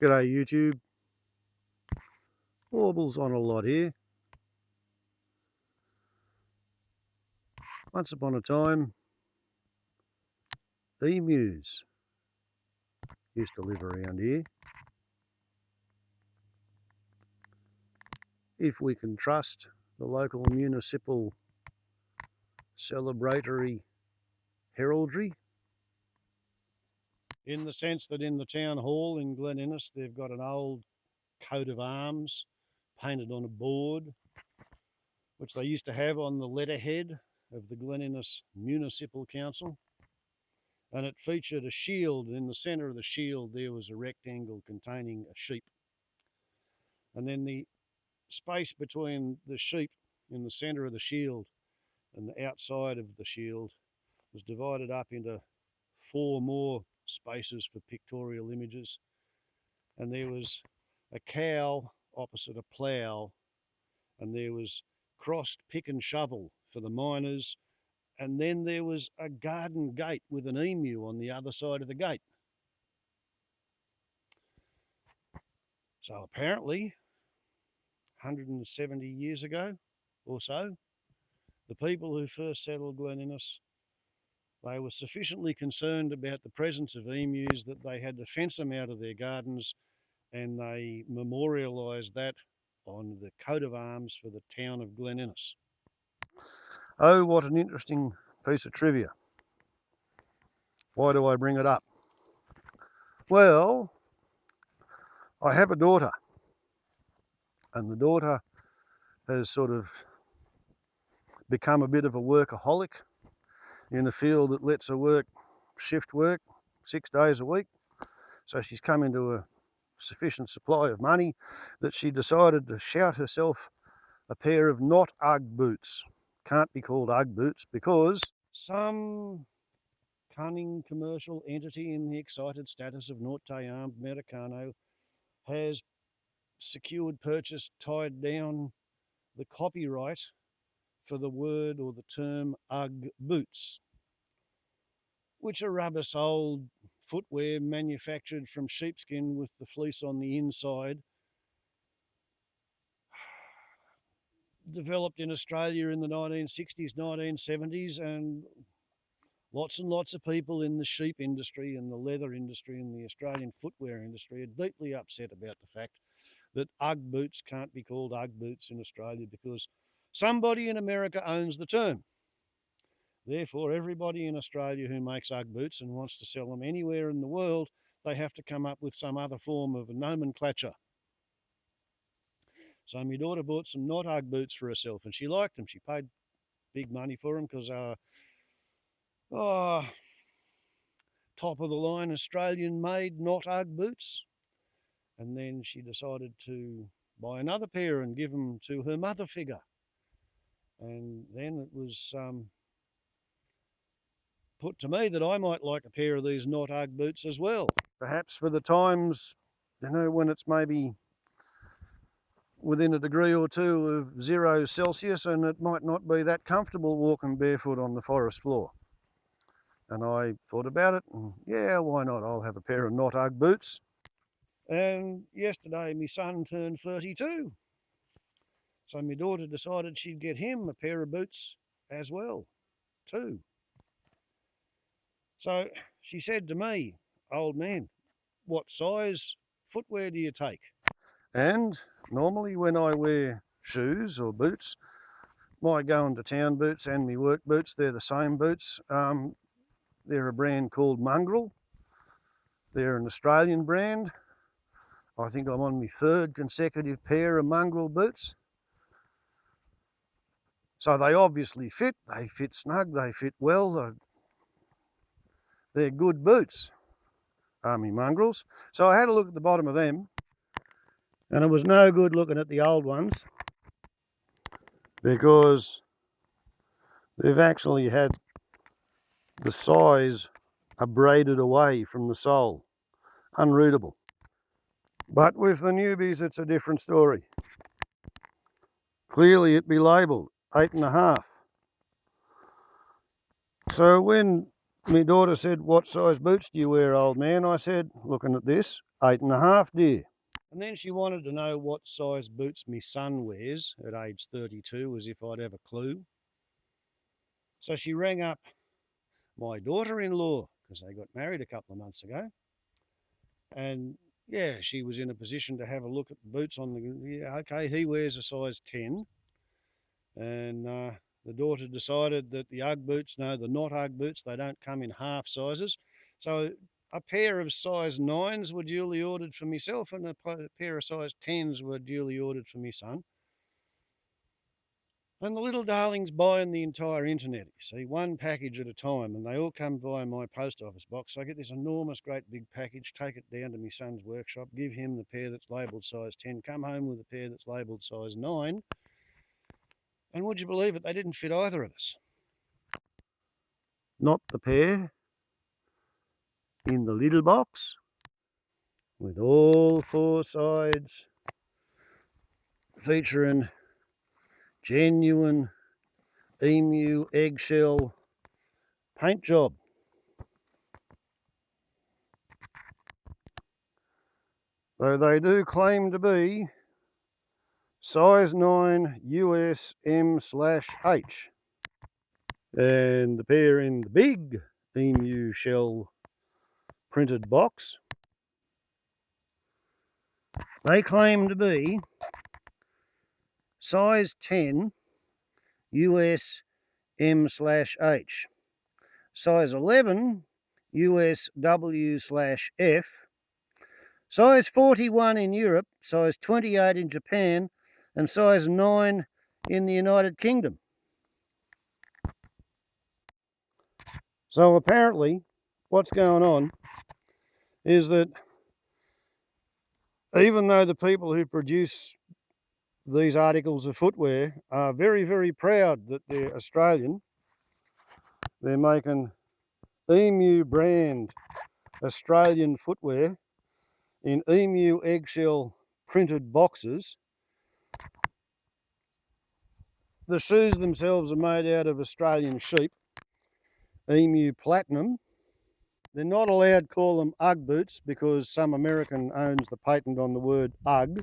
G'day YouTube. Warble's on a lot here. Once upon a time, emus used to live around here. If we can trust the local municipal celebratory heraldry, in the sense that in the town hall in Glen Innes they've got an old coat of arms painted on a board, which they used to have on the letterhead of the Glen Innes Municipal Council. And it featured a shield. In the centre of the shield there was a rectangle containing a sheep. And then the space between the sheep in the centre of the shield and the outside of the shield was divided up into 4 more spaces for pictorial images. And there was a cow opposite a plough, and there was crossed pick and shovel for the miners, and then there was a garden gate with an emu on the other side of the gate. So apparently 170 years ago or so, the people who first settled Glen Innes, they were sufficiently concerned about the presence of emus that they had to fence them out of their gardens, and they memorialised that on the coat of arms for the town of Glen Innes. Oh, what an interesting piece of trivia. Why do I bring it up? Well, I have a daughter, and the daughter has sort of become a bit of a workaholic in a field that lets her work shift work 6 days a week. So she's come into a sufficient supply of money that she decided to shout herself a pair of not Ugg boots. Can't be called Ugg boots because some cunning commercial entity in the excited status of Norte Armed Americano has secured, purchased, tied down the copyright for the word or the term Ugg boots, which are rubber-soled footwear manufactured from sheepskin with the fleece on the inside, developed in Australia in the 1960s, 1970s, and lots of people in the sheep industry and the leather industry and the Australian footwear industry are deeply upset about the fact that Ugg boots can't be called Ugg boots in Australia because somebody in America owns the term. Therefore, everybody in Australia who makes Ugg boots and wants to sell them anywhere in the world, they have to come up with some other form of nomenclature. So my daughter bought some not Ugg boots for herself, and she liked them. She paid big money for them because top of the line Australian made not Ugg boots. And then she decided to buy another pair and give them to her mother figure. And then it was put to me that I might like a pair of these not Ugg boots as well. Perhaps for the times, you know, when it's maybe within a degree or two of 0 Celsius and it might not be that comfortable walking barefoot on the forest floor. And I thought about it, and yeah, why not? I'll have a pair of not Ugg boots. And yesterday my son turned 32. So my daughter decided she'd get him a pair of boots as well, too. So she said to me, "Old man, what size footwear do you take?" And normally when I wear shoes or boots, my going to town boots and my work boots, they're the same boots. They're a brand called Mongrel. They're an Australian brand. I think I'm on my 3rd consecutive pair of Mongrel boots. So they obviously fit, they fit snug, they fit well. They're good boots, my Mongrels. So I had a look at the bottom of them, and it was no good looking at the old ones because they've actually had the size abraded away from the sole. Unreadable. But with the newbies, it's a different story. Clearly it be labelled 8.5. So when my daughter said, "What size boots do you wear, old man?" I said, looking at this, 8.5, dear. And then she wanted to know what size boots my son wears at age 32, as if I'd have a clue. So she rang up my daughter-in-law, because they got married a couple of months ago. And yeah, she was in a position to have a look at the boots on the, yeah, okay, he wears a size 10. And the daughter decided that the Ugg boots, no, the not Ugg boots, they don't come in half sizes. So a pair of size 9s were duly ordered for myself, and a pair of size 10s were duly ordered for my son. And the little darling's buying the entire internet, you see, one package at a time, and they all come via my post office box. So I get this enormous, great big package, take it down to my son's workshop, give him the pair that's labelled size 10, come home with a pair that's labelled size 9. And would you believe it, they didn't fit either of us. Not the pair in the little box with all 4 sides featuring genuine emu eggshell paint job. Though they do claim to be size 9 US M/H. And the pair in the big emu shell printed box, they claim to be size 10 US M/H, size 11 US W/F, size 41 in Europe, size 28 in Japan, and size 9 in the United Kingdom. So apparently what's going on is that even though the people who produce these articles of footwear are very, very proud that they're Australian, they're making Emu brand Australian footwear in emu eggshell printed boxes. The shoes themselves are made out of Australian sheep, Emu Platinum. They're not allowed to call them Ugg boots because some American owns the patent on the word Ugg.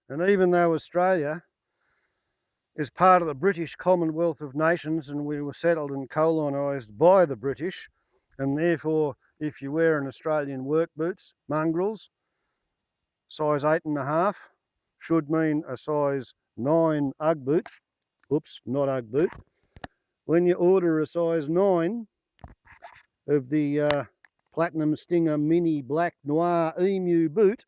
And even though Australia is part of the British Commonwealth of Nations and we were settled and colonised by the British, and therefore if you wear an Australian work boots, mongrels, size 8.5 should mean a size 9 Ugg boot. Oops, not Ugg boot. When you order a size 9 of the Platinum Stinger Mini Black Noir Emu boot,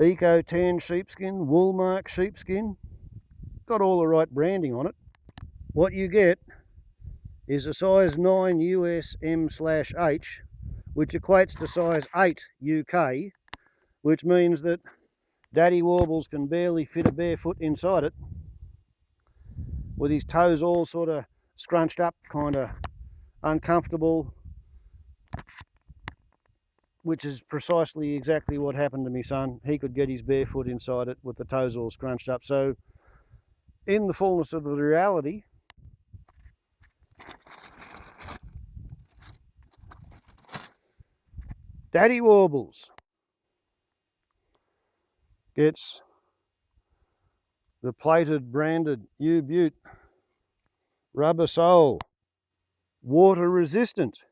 Eco Tan sheepskin, Woolmark sheepskin, got all the right branding on it. What you get is a size 9 US M/H, which equates to size 8 UK, which means that Daddy Warbles can barely fit a bare foot inside it, with his toes all sort of scrunched up, kind of uncomfortable, which is precisely exactly what happened to my son. He could get his bare foot inside it with the toes all scrunched up. So in the fullness of the reality, Daddy Warbles gets the plated branded U-Butte rubber sole, water resistant,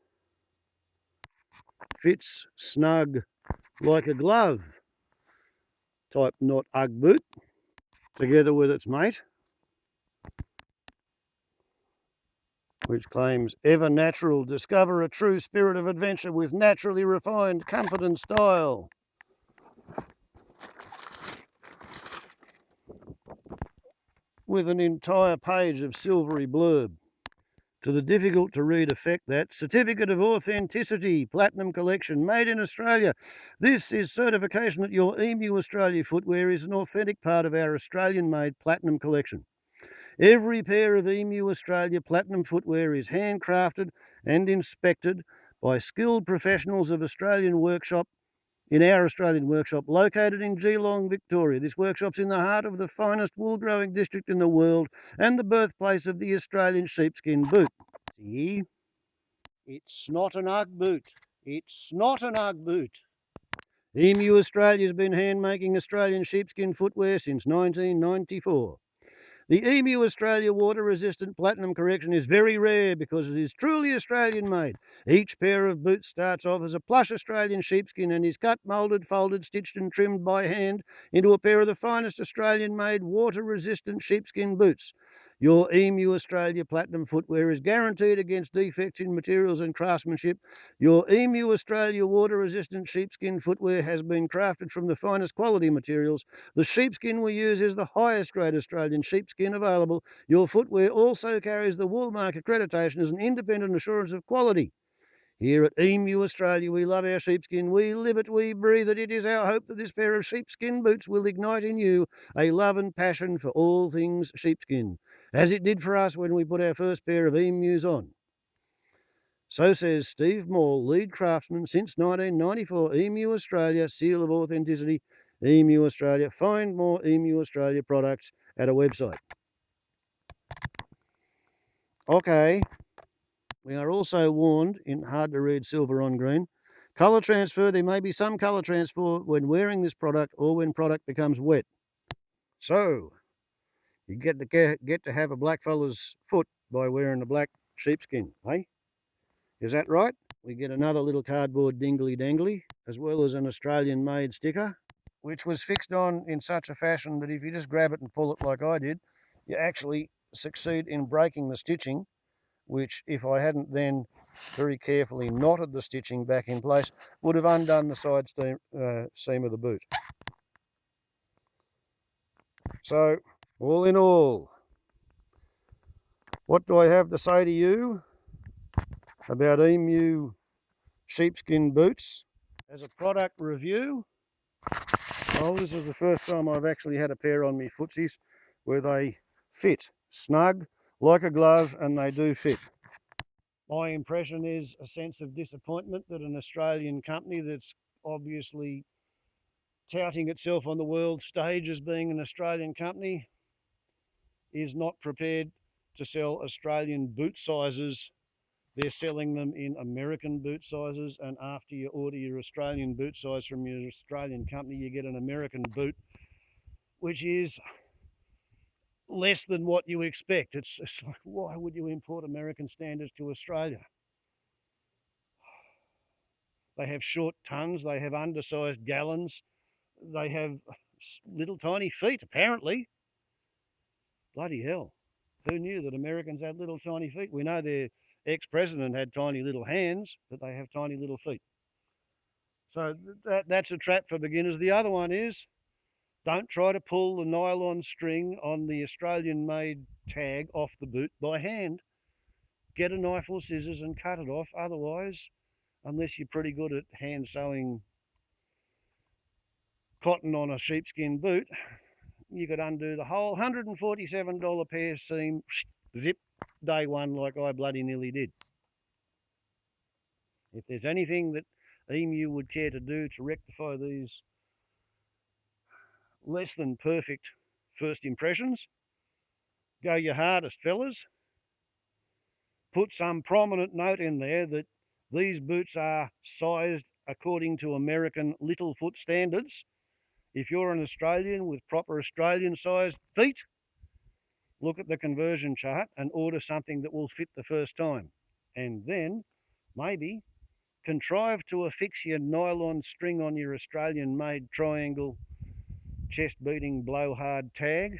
fits snug like a glove type not Ugg boot, together with its mate, which claims ever natural, discover a true spirit of adventure with naturally refined comfort and style. With an entire page of silvery blurb to the difficult to read effect that certificate of authenticity, platinum collection, made in Australia. This is certification that your Emu Australia footwear is an authentic part of our Australian made platinum collection. Every pair of Emu Australia platinum footwear is handcrafted and inspected by skilled professionals of Australian workshop, in our Australian workshop located in Geelong, Victoria. This workshop's in the heart of the finest wool growing district in the world and the birthplace of the Australian sheepskin boot. See, it's not an Ugg boot. It's not an Ugg boot. Emu Australia has been hand-making Australian sheepskin footwear since 1994. The Emu Australia water-resistant platinum correction is very rare because it is truly Australian-made. Each pair of boots starts off as a plush Australian sheepskin and is cut, moulded, folded, stitched and trimmed by hand into a pair of the finest Australian-made water-resistant sheepskin boots. Your Emu Australia platinum footwear is guaranteed against defects in materials and craftsmanship. Your Emu Australia water-resistant sheepskin footwear has been crafted from the finest quality materials. The sheepskin we use is the highest grade Australian sheepskin available. Your footwear also carries the Woolmark accreditation as an independent assurance of quality. Here at Emu Australia, we love our sheepskin. We live it, we breathe it. It is our hope that this pair of sheepskin boots will ignite in you a love and passion for all things sheepskin, as it did for us when we put our first pair of emus on. So says Steve Moore, lead craftsman since 1994, Emu Australia, seal of authenticity, Emu Australia. Find more Emu Australia products at our website. Okay, we are also warned in hard to read silver on green, colour transfer, there may be some colour transfer when wearing this product or when product becomes wet. So, you get to have a black fella's foot by wearing a black sheepskin, eh? Is that right? We get another little cardboard dingly dangly, as well as an Australian made sticker, which was fixed on in such a fashion that if you just grab it and pull it like I did, you actually succeed in breaking the stitching, which if I hadn't then very carefully knotted the stitching back in place, would have undone the side seam of the boot. So, all in all, what do I have to say to you about Emu sheepskin boots? As a product review, well, this is the first time I've actually had a pair on me footsies where they fit snug like a glove, and they do fit. My impression is a sense of disappointment that an Australian company that's obviously touting itself on the world stage as being an Australian company is not prepared to sell Australian boot sizes. They're selling them in American boot sizes, and after you order your Australian boot size from your Australian company, you get an American boot, which is less than what you expect. It's like, why would you import American standards to Australia? They have short tongues, they have undersized gallons, they have little tiny feet, apparently. Bloody hell. Who knew that Americans had little tiny feet? We know their ex-president had tiny little hands, but they have tiny little feet. So that's a trap for beginners. The other one is, don't try to pull the nylon string on the Australian-made tag off the boot by hand. Get a knife or scissors and cut it off. Otherwise, unless you're pretty good at hand sewing cotton on a sheepskin boot, you could undo the whole $147 pair seam, zip, day one, like I bloody nearly did. If there's anything that Emu would care to do to rectify these less than perfect first impressions, go your hardest, fellas. Put some prominent note in there that these boots are sized according to American Littlefoot standards. If you're an Australian with proper Australian sized feet, look at the conversion chart and order something that will fit the first time. And then maybe contrive to affix your nylon string on your Australian made triangle chest beating blowhard tag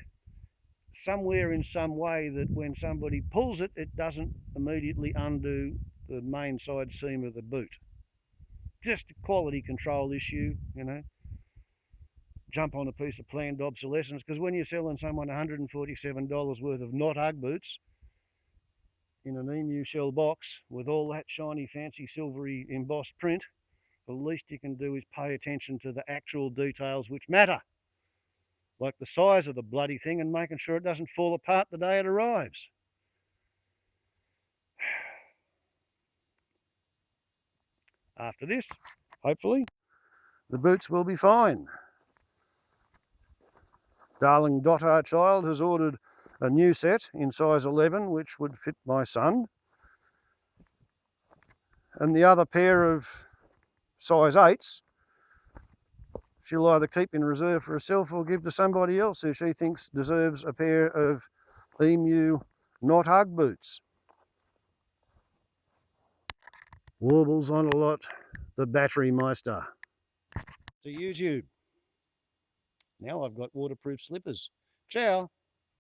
somewhere in some way that when somebody pulls it, it doesn't immediately undo the main side seam of the boot. Just a quality control issue, you know. Jump on a piece of planned obsolescence, because when you're selling someone $147 worth of not Ugg boots in an Emu shell box with all that shiny, fancy, silvery embossed print, the least you can do is pay attention to the actual details which matter, like the size of the bloody thing and making sure it doesn't fall apart the day it arrives. After this, hopefully, the boots will be fine. Darling Dottar child has ordered a new set in size 11, which would fit my son. And the other pair of size 8s she'll either keep in reserve for herself or give to somebody else who she thinks deserves a pair of emu not Ugg boots. Warble's on a lot, the battery meister. To YouTube. Now I've got waterproof slippers. Ciao.